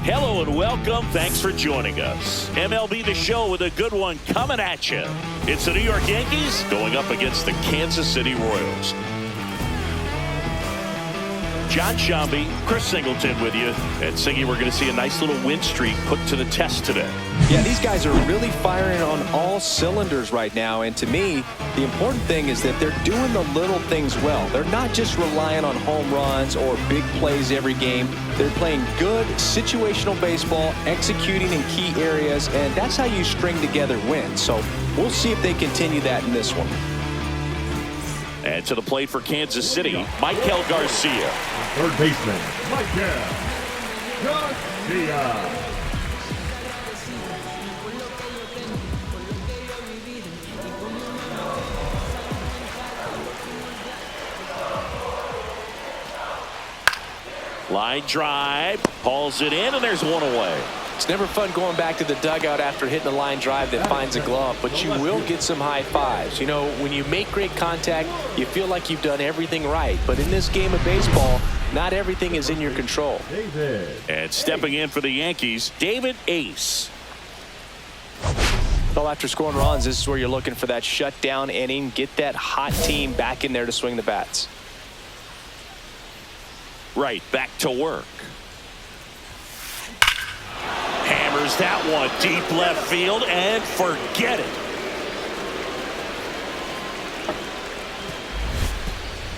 Hello and welcome. Thanks for joining us. MLB The Show with a good one coming at you. It's the New York Yankees going up against the Kansas City Royals. John Shambi, Chris Singleton with you. And Singy, we're going to see a nice little win streak put to the test today. Yeah, these guys are really firing on all cylinders right now. And to me, the important thing is that they're doing the little things well. They're not just relying on home runs or big plays every game. They're playing good situational baseball, executing in key areas, and that's how you string together wins. So we'll see if they continue that in this one. And to the plate for Kansas City, Maikel Garcia. Third baseman, Maikel Garcia. Line drive, hauls it in, and there's one away. It's never fun going back to the dugout after hitting a line drive that finds a glove, but you will get some high fives. You know, when you make great contact, you feel like you've done everything right. But in this game of baseball, not everything is in your control. And stepping in for the Yankees, David Ace. So after scoring runs, this is where you're looking for that shutdown inning. Get that hot team back in there to swing the bats. Right, back to work. Hammers that one deep left field and forget it.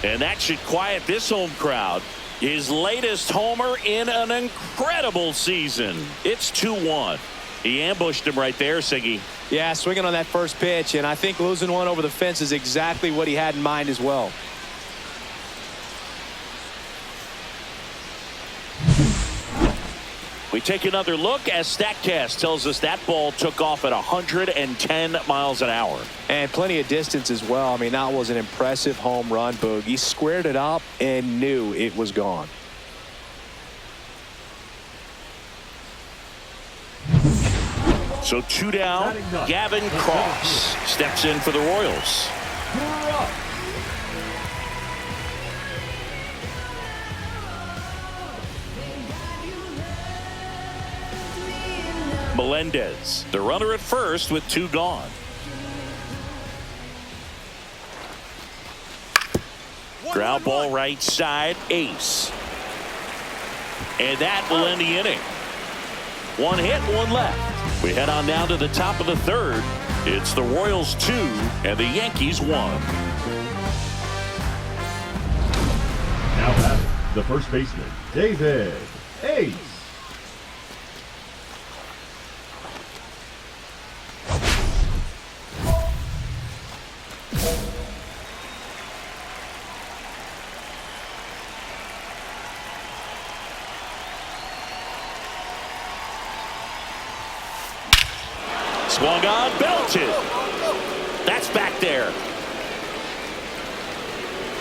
And that should quiet this home crowd. His latest homer in an incredible season. It's 2-1. He ambushed him right there, Siggy. Yeah, swinging on that first pitch, and I think losing one over the fence is exactly what he had in mind as well. We take another look as StatCast tells us that ball took off at 110 miles an hour. And plenty of distance as well. I mean, that was an impressive home run, Boog. He squared it up and knew it was gone. So 2 down, Gavin Cross steps in for the Royals. Melendez, the runner at first with 2 gone. Ground ball right side, Ace. And that will end the inning. 1 hit, 1 left. We head on down to the top of the third. It's the Royals 2 and the Yankees 1. Now batting, the first baseman, David Ace. Swung on, belted. That's back there.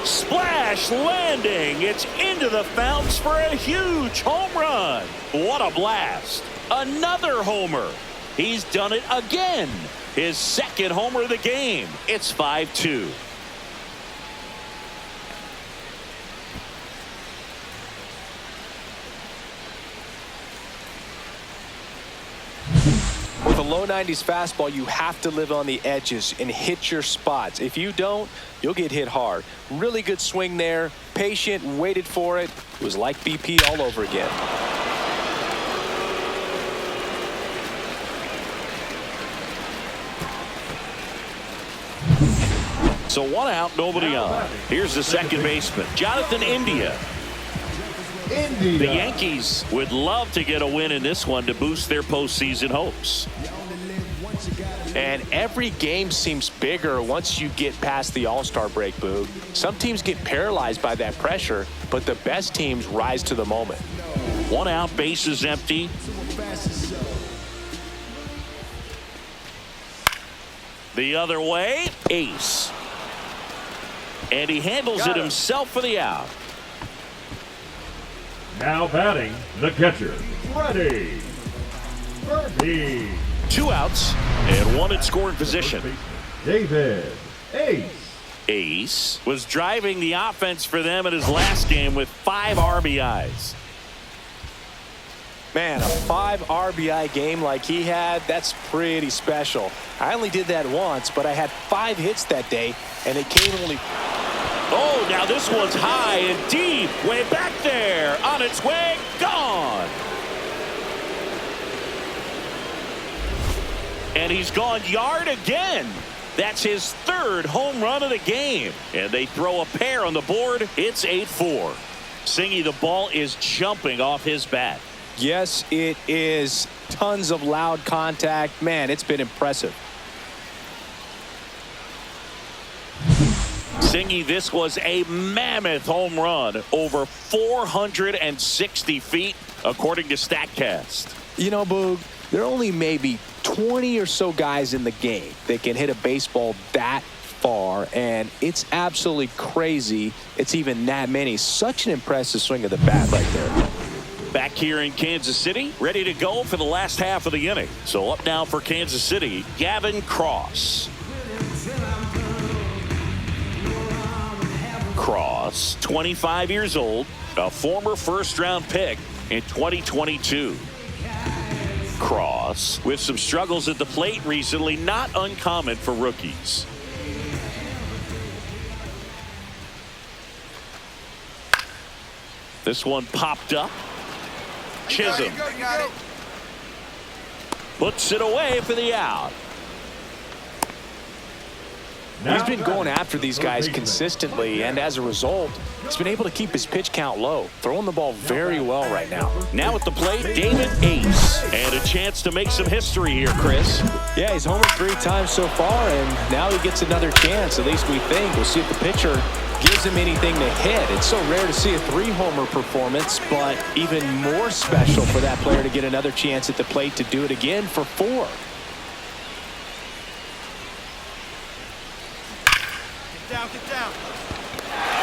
Splash landing. It's into the fountains for a huge home run. What a blast. Another homer. He's done it again. His second homer of the game. It's 5-2. With a low 90s fastball, you have to live on the edges and hit your spots. If you don't, you'll get hit hard. Really good swing there. Patient, waited for it. It was like BP all over again. So 1 out, nobody on. Here's the second baseman, Jonathan India. The Yankees would love to get a win in this one to boost their postseason hopes. And every game seems bigger once you get past the All-Star break, Boog. Some teams get paralyzed by that pressure, but the best teams rise to the moment. 1 out, bases empty. The other way, Ace. And he handles it himself for the out. Now batting, the catcher, Freddie Burby. 2 outs and 1 in scoring position. David Ace. Ace was driving the offense for them in his last game with 5 RBIs. Man, a 5 RBI game like he had, that's pretty special. I only did that once, but I had 5 hits that day, and it came only... Oh, now this one's high and deep, way back there, on its way, gone. And he's gone yard again. That's his 3rd home run of the game. And they throw a pair on the board. It's 8-4. Singy, the ball is jumping off his bat. Yes, it is. Tons of loud contact. Man, it's been impressive. Singy, this was a mammoth home run, over 460 feet, according to StatCast. You know, Boog, there are only maybe 20 or so guys in the game that can hit a baseball that far, and it's absolutely crazy it's even that many. Such an impressive swing of the bat right there. Back here in Kansas City, ready to go for the last half of the inning. So up now for Kansas City, Gavin Cross. Cross, 25 years old, a former first-round pick in 2022. Cross, with some struggles at the plate recently, not uncommon for rookies. This one popped up. Chisholm puts it away for the out. He's been going after these guys consistently, and as a result, he's been able to keep his pitch count low, throwing the ball very well right now. Now at the plate, David Ace, and a chance to make some history here, Chris. Yeah, he's homered 3 times so far, and now he gets another chance, at least we think. We'll see if the pitcher gives him anything to hit. It's so rare to see a 3-homer performance, but even more special for that player to get another chance at the plate to do it again for 4. Get down.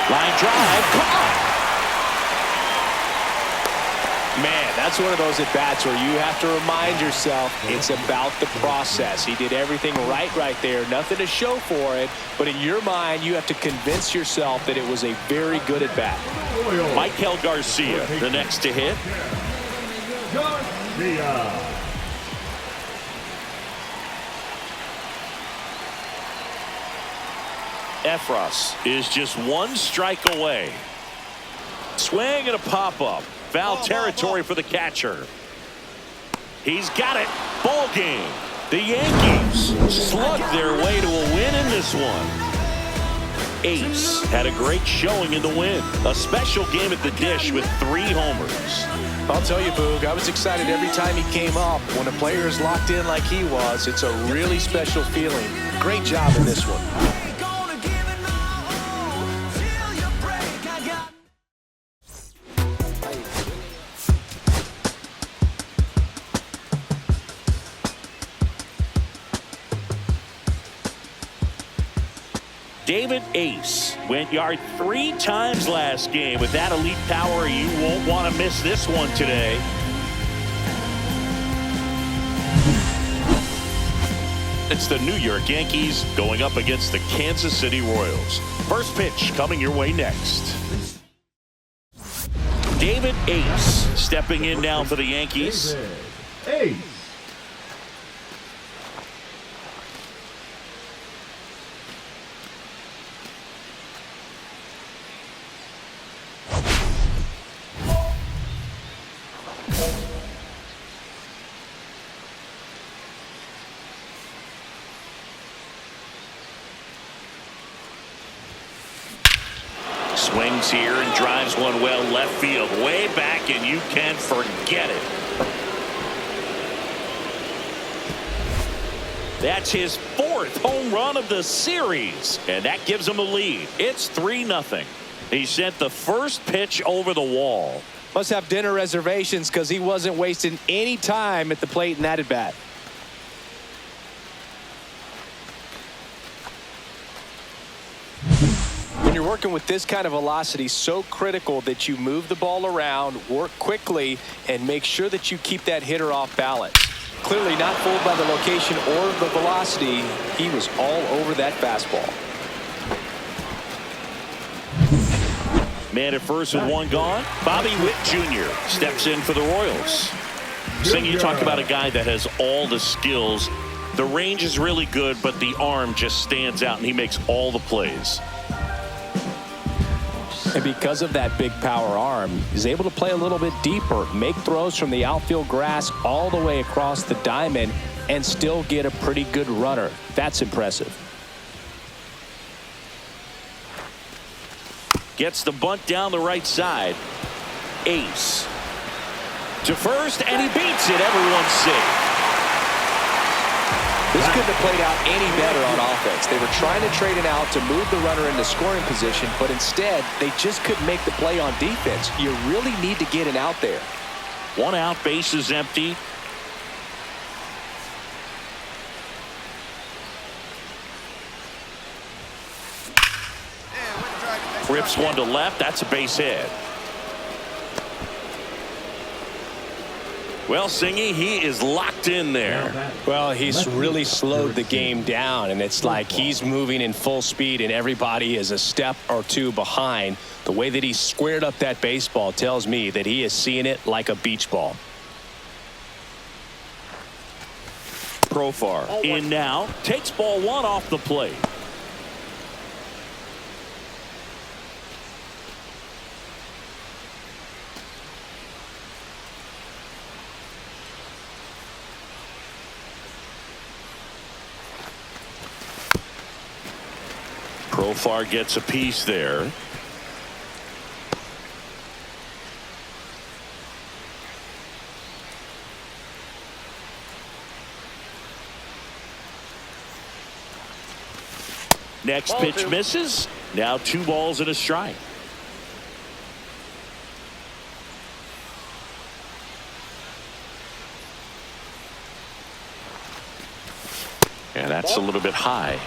Line drive, caught. Man, that's one of those at-bats where you have to remind yourself it's about the process. He did everything right there. Nothing to show for it, but in your mind, you have to convince yourself that it was a very good at-bat. Michael Garcia, the next to hit. Garcia. Efros is just 1 strike away. Swing and a pop-up. Foul territory for the catcher. He's got it. Ball game. The Yankees slug their way to a win in this one. Ace had a great showing in the win. A special game at the dish with 3 homers. I'll tell you, Boog, I was excited every time he came up. When a player is locked in like he was, it's a really special feeling. Great job in this one. David Ace went yard 3 times last game. With that elite power, you won't want to miss this one today. It's the New York Yankees going up against the Kansas City Royals. First pitch coming your way next. David Ace stepping in now for the Yankees. Ace. Swings here and drives one well left field, way back, and you can forget it. That's his 4th home run of the series, and that gives him a lead. It's 3-0. He sent the first pitch over the wall. Must have dinner reservations because he wasn't wasting any time at the plate in that at-bat. When you're working with this kind of velocity, so critical that you move the ball around, work quickly, and make sure that you keep that hitter off balance. Clearly not fooled by the location or the velocity. He was all over that fastball. Man at first with one gone. Bobby Witt Jr. steps in for the Royals. Sing, you talk about a guy that has all the skills. The range is really good, but the arm just stands out, and he makes all the plays. And because of that big power arm, he's able to play a little bit deeper, make throws from the outfield grass all the way across the diamond, and still get a pretty good runner. That's impressive. Gets the bunt down the right side. Ace to first, and he beats it. Everyone's safe. This couldn't have played out any better on offense. They were trying to trade it out to move the runner into scoring position, but instead they just couldn't make the play on defense. You really need to get it out there. One out, base is empty. Rips one to left. That's a base hit. Well, Singy, he is locked in there. Well, he's really slowed the game down, and it's like he's moving in full speed, and everybody is a step or two behind. The way that he squared up that baseball tells me that he is seeing it like a beach ball. Profar in now. Takes ball one off the plate. Profar gets a piece there. Next pitch misses. Now 2 balls and a strike. And that's a little bit high.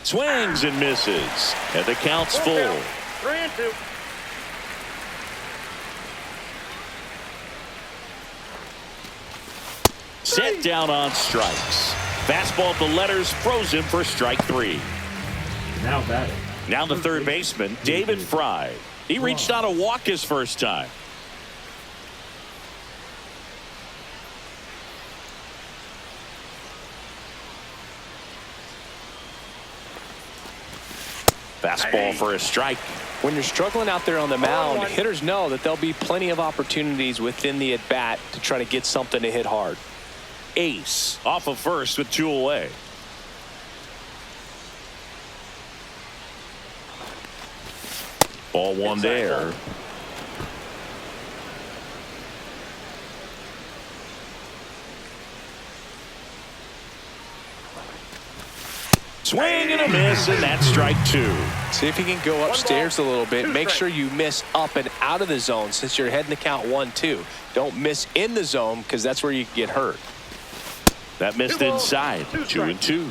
Swings and misses, and the count's full. 3-2. Set down on strikes. Fastball at the letters froze him for strike 3. Now batting. Now the third baseman, David Fry. He reached on a walk his first time. Fastball for a strike. When you're struggling out there on the mound, hitters know that there'll be plenty of opportunities within the at-bat to try to get something to hit hard. Ace off of first with 2 away. Ball 1 there. Swing and a miss, and that's strike 2. See if you can go upstairs a little bit. Make sure you miss up and out of the zone since you're heading to count 1-2. Don't miss in the zone because that's where you get hurt. That missed inside. 2-2.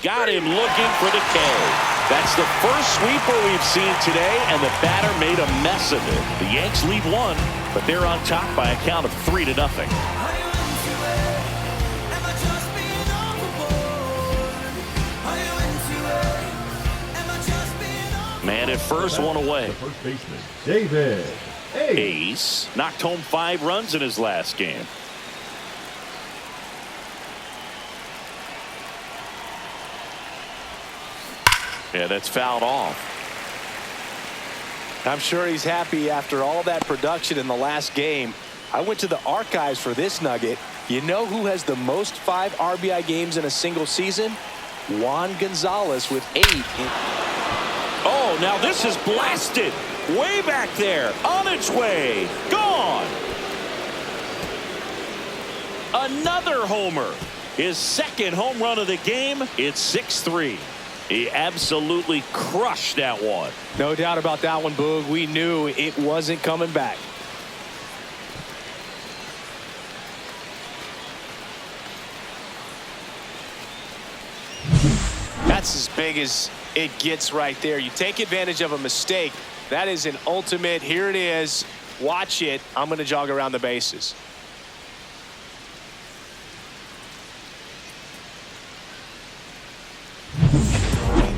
Got him looking for the K. That's the first sweeper we've seen today, and the batter made a mess of it. The Yanks lead 1, but they're on top by a count of 3-0. Man at first, 1 away. First baseman, David Ace knocked home 5 runs in his last game. Yeah, that's fouled off. I'm sure he's happy after all that production in the last game. I went to the archives for this nugget. You know who has the most 5 RBI games in a single season? Juan Gonzalez with 8. Oh, now this is blasted. Way back there. On its way. Gone. Another homer. His second home run of the game. It's 6-3. He absolutely crushed that one. No doubt about that one, Boog. We knew it wasn't coming back. That's as big as it gets right there. You take advantage of a mistake. That is an ultimate. Here it is. Watch it. I'm going to jog around the bases.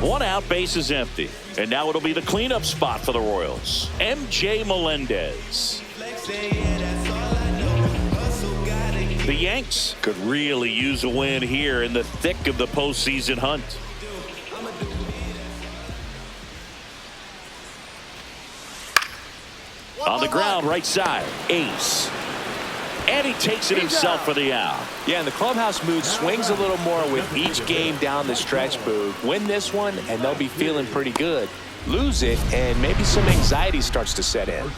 One out, base is empty. And now it'll be the cleanup spot for the Royals. MJ Melendez. The Yanks could really use a win here in the thick of the postseason hunt. On the ground, right side, Ace. And he takes it himself for the out. Yeah, and the clubhouse mood swings a little more with each game down the stretch, Boo. Win this one, and they'll be feeling pretty good. Lose it, and maybe some anxiety starts to set in.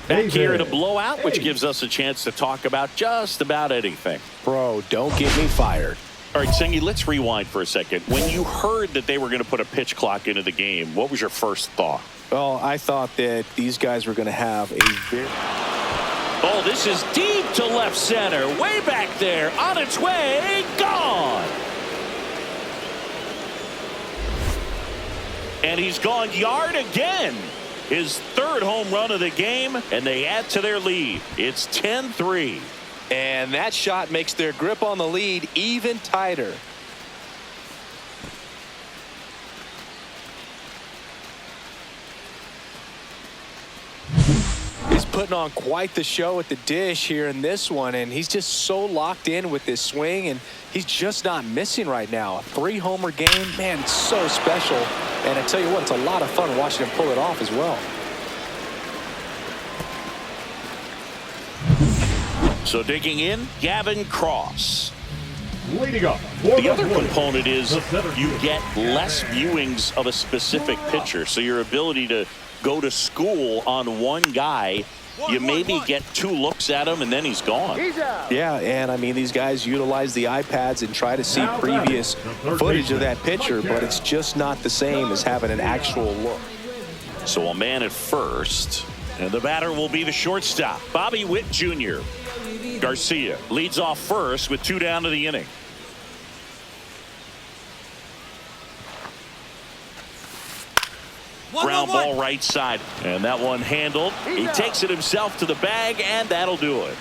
Back here in a blowout, which gives us a chance to talk about just about anything. Bro, don't get me fired. All right, Singy, let's rewind for a second. When you heard that they were going to put a pitch clock into the game, what was your first thought? Well, I thought that these guys were going to have a very... Oh, this is deep to left center. Way back there. On its way. Gone. And he's gone yard again. His third home run of the game, and they add to their lead. It's 10-3. And that shot makes their grip on the lead even tighter. He's putting on quite the show at the dish here in this one, and he's just so locked in with this swing, and he's just not missing right now. A 3-homer game, man, it's so special. And I tell you what, it's a lot of fun watching him pull it off as well. So digging in, Gavin Cross. Leading up. The other component is you get less viewings of a specific pitcher, so your ability to go to school on one guy, you maybe get 2 looks at him and then he's gone. Yeah, and I mean, these guys utilize the iPads and try to see previous footage of that pitcher, but it's just not the same as having an actual look. So a man at first, and the batter will be the shortstop, Bobby Witt Jr. Garcia leads off first with 2 down to the inning. Ground ball right side, and that one handled. He takes it himself to the bag, and that'll do it.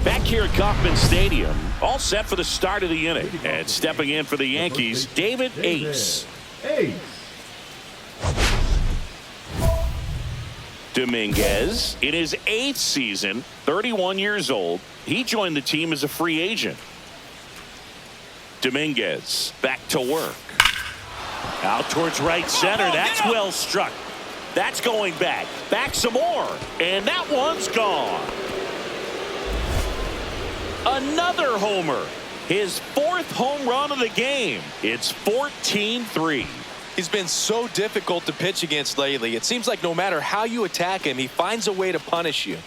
Back here at Kauffman Stadium, all set for the start of the inning. And stepping in for the Yankees, David Ace. Dominguez, in his 8th season, 31 years old, he joined the team as a free agent. Dominguez back to work. Out towards right center. That's well struck. That's going back. Back some more. And that one's gone. Another homer. His 4th home run of the game. It's 14-3. He's been so difficult to pitch against lately. It seems like no matter how you attack him, he finds a way to punish you.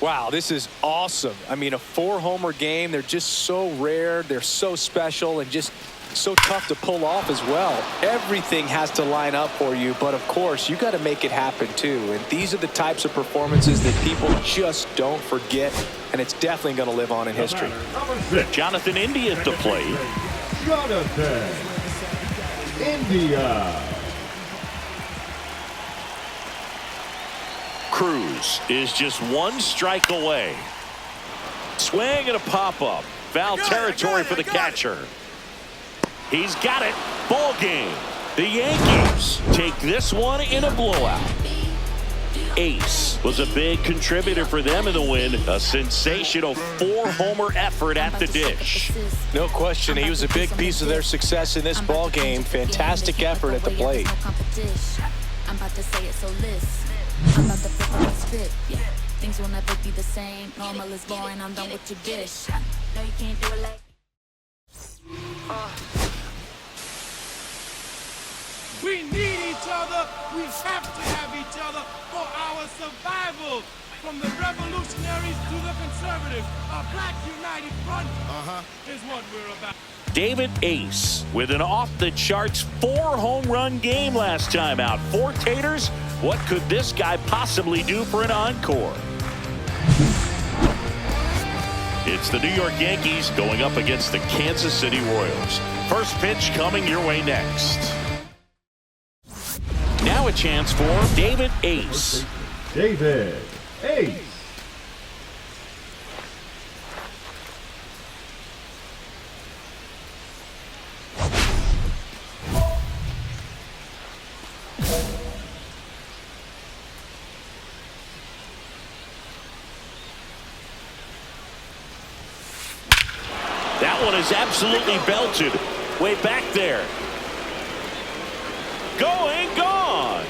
Wow, this is awesome. I mean, a 4-homer game. They're just so rare. They're so special and just so tough to pull off as well. Everything has to line up for you, but of course, you got to make it happen too. And these are the types of performances that people just don't forget, and it's definitely going to live on in history. Jonathan India at the plate. Jonathan India. Cruz is just 1 strike away. Swing and a pop-up. Foul territory for the catcher. He's got it. Ball game. The Yankees take this one in a blowout. Ace was a big contributor for them in the win. A sensational 4-homer effort at the dish. No question, he was a big piece of their success in this ball game. Fantastic effort at the plate. I'm about to say it, so listen. I'm about to flip my script. Yeah, things will never be the same. Normal is boring. I'm done with your dish. No, you can't do it like. We need each other. We have to have each other for our survival. From the revolutionaries to the conservatives, a black united front is what we're about. David Ace with an off-the-charts 4-home run game last time out. 4 taters. What could this guy possibly do for an encore? It's the New York Yankees going up against the Kansas City Royals. First pitch coming your way next. Now a chance for David Ace. David Ace. That one is absolutely belted. Way back there. Going, gone.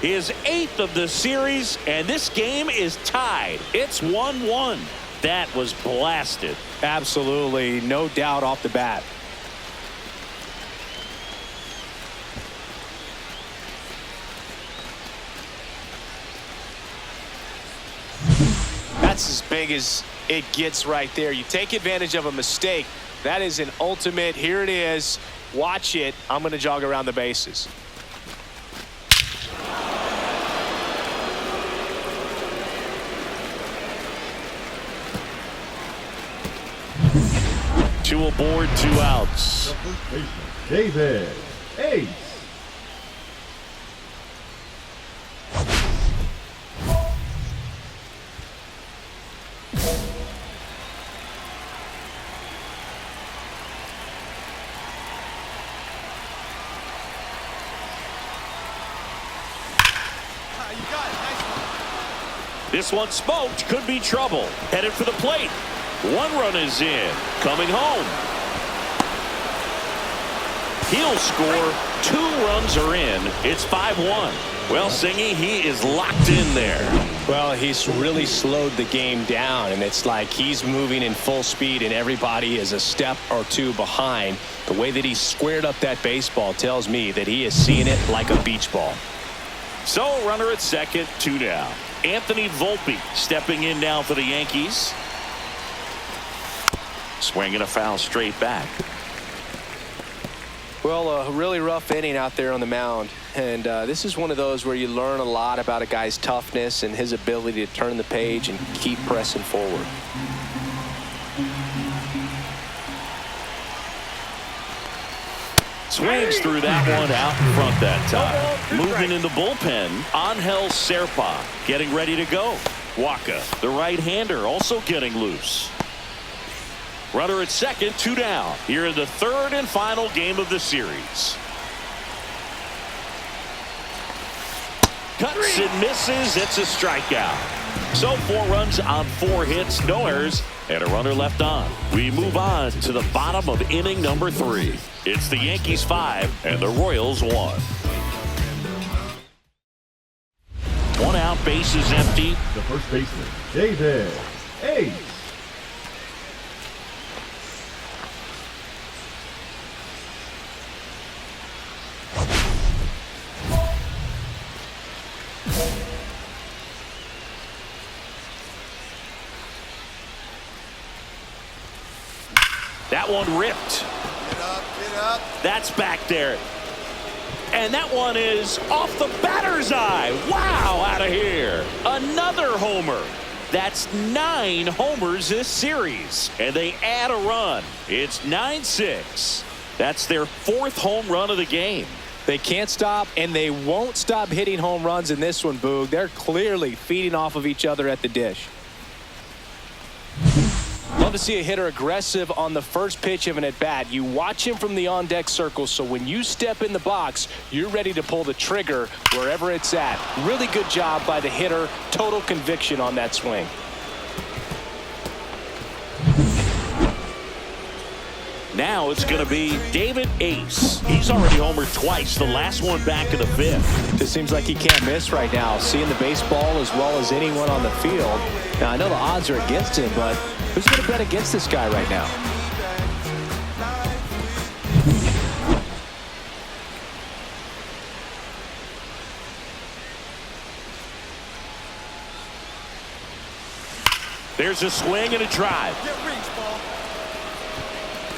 His 8th of the series, and this game is tied. It's 1-1. That was blasted. Absolutely, no doubt off the bat. That's as big as it gets right there. You take advantage of a mistake. That is an ultimate. Here it is. Watch it. I'm going to jog around the bases. Two aboard, 2 outs. David Ace. You got it. Nice one. This one smoked. Could be trouble. Headed for the plate. 1 run is in. Coming home. He'll score. 2 runs are in. It's 5-1. Well, Singy, he is locked in there. Well, he's really slowed the game down, and it's like he's moving in full speed, and everybody is a step or 2 behind. The way that he squared up that baseball tells me that he is seeing it like a beach ball. So, runner at second, 2 down. Anthony Volpe stepping in now for the Yankees. Swinging a foul straight back. Well, a really rough inning out there on the mound, and this is one of those where you learn a lot about a guy's toughness and his ability to turn the page and keep pressing forward. Swings through that one out in front that time. Moving in the bullpen, Angel Serpa getting ready to go. Waka, the right-hander, also getting loose. Runner at second, 2 down. Here in the 3rd and final game of the series. Cuts and misses. It's a strikeout. So 4 runs on 4 hits, no errors, and a runner left on. We move on to the bottom of inning number 3. It's the Yankees 5 and the Royals 1. 1 out, bases empty. The first baseman, David Ace. That one ripped. Get up, get up. That's back there. And that one is off the batter's eye. Wow, out of here. Another homer. That's 9 homers this series. And they add a run. It's 9-6. That's their 4th home run of the game. They can't stop, and they won't stop hitting home runs in this one, Boog. They're clearly feeding off of each other at the dish. Love to see a hitter aggressive on the first pitch of an at-bat. You watch him from the on-deck circle, so when you step in the box, you're ready to pull the trigger wherever it's at. Really good job by the hitter. Total conviction on that swing. Now it's going to be David Ace. He's already homered twice, the last one back in the 5th. Just seems like he can't miss right now, seeing the baseball as well as anyone on the field. Now, I know the odds are against him, but who's going to bet against this guy right now? There's a swing and a drive.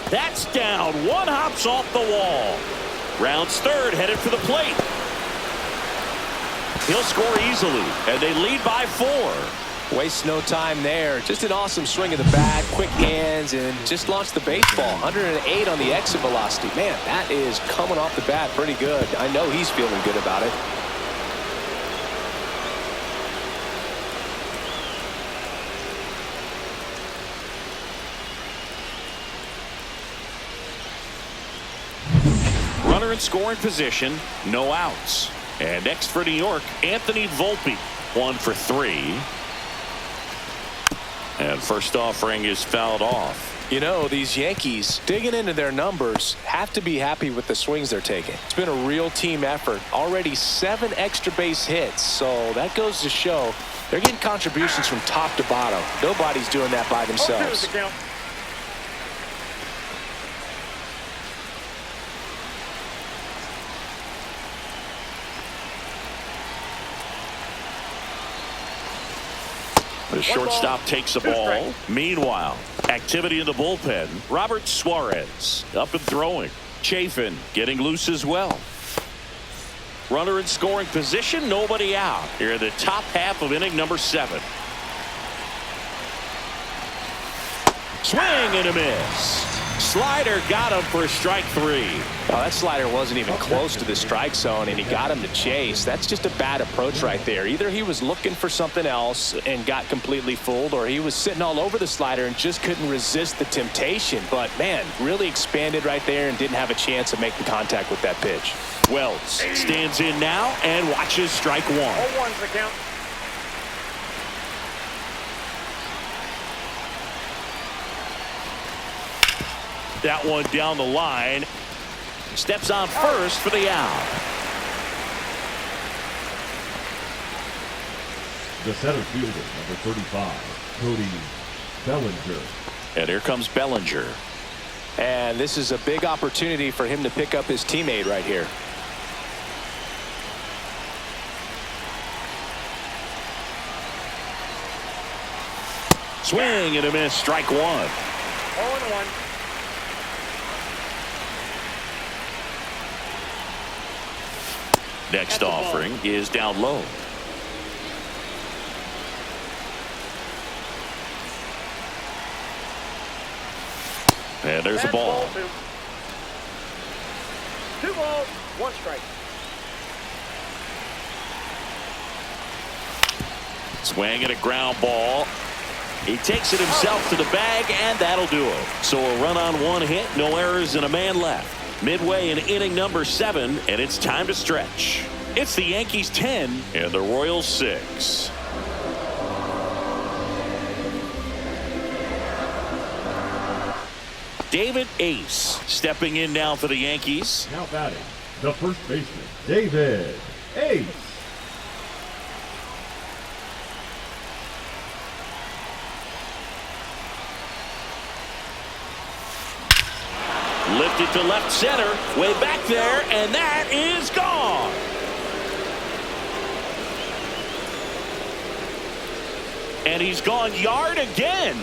That's down. One hops off the wall. Rounds third, headed for the plate. He'll score easily, and they lead by 4. Waste no time there. Just an awesome swing of the bat, quick hands, and just launched the baseball. 108 on the exit velocity. Man, that is coming off the bat pretty good. I know he's feeling good about it. Runner in scoring position, no outs. And next for New York, Anthony Volpe, 1 for 3. And first offering is fouled off. You know, these Yankees, digging into their numbers, have to be happy with the swings they're taking. It's been a real team effort. Already 7 extra base hits, so that goes to show they're getting contributions from top to bottom. Nobody's doing that by themselves. The shortstop takes the ball. Meanwhile, activity in the bullpen. Robert Suarez up and throwing. Chafin getting loose as well. Runner in scoring position, nobody out. Here in the top half of inning number 7. Swing and a miss. Slider got him for strike 3. Well, that slider wasn't even close to the strike zone, and he got him to chase. That's just a bad approach right there. Either he was looking for something else and got completely fooled, or he was sitting all over the slider and just couldn't resist the temptation. But, man, really expanded right there and didn't have a chance of making contact with that pitch. Wells stands in now and watches strike 1. 0-1's the count. That one down the line. Steps on first for the out. The center fielder, number 35, Cody Bellinger. And here comes Bellinger. And this is a big opportunity for him to pick up his teammate right here. Swing and a miss. Strike 1. 0-1. Next offering is down low. And there's a ball. 2 balls, 1 strike. Swing and a ground ball. He takes it himself to the bag, and that'll do it. So a run on 1 hit, no errors, and a man left. Midway in inning number 7, and it's time to stretch. It's the Yankees 10 and the Royals 6. David Ace stepping in now for the Yankees. Now batting, the first baseman, David Ace. Lifted to left center, way back there, and that is gone. And he's gone yard again.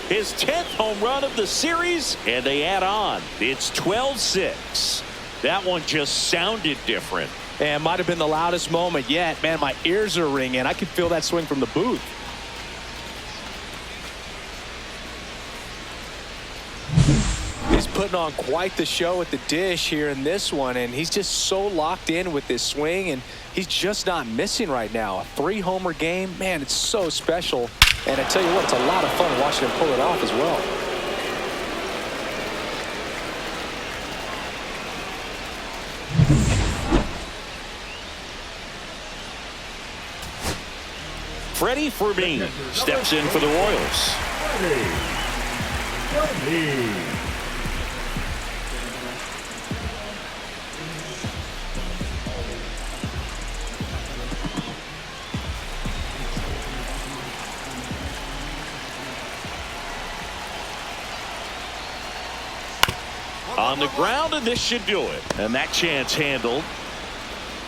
His 10th home run of the series, and they add on. It's 12-6. That one just sounded different. And might have been the loudest moment yet. Man, my ears are ringing. I could feel that swing from the booth. He's putting on quite the show at the dish here in this one, and he's just so locked in with this swing, and he's just not missing right now. A 3-homer game, man, it's so special. And I tell you what, it's a lot of fun watching him pull it off as well. Freddie Fermin steps in for the Royals. Freddie. On the ground, and this should do it. And that chance handled.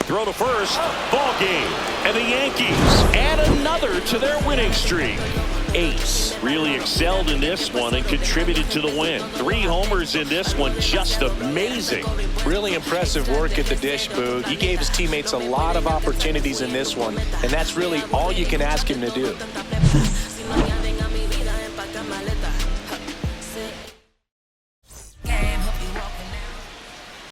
Throw to first. Ball game. And the Yankees add another to their winning streak. ace. Really excelled in this one and contributed to the win. 3 homers in this one, just amazing. Really impressive work at the dish, Boog. He gave his teammates a lot of opportunities in this one, and that's really all you can ask him to do.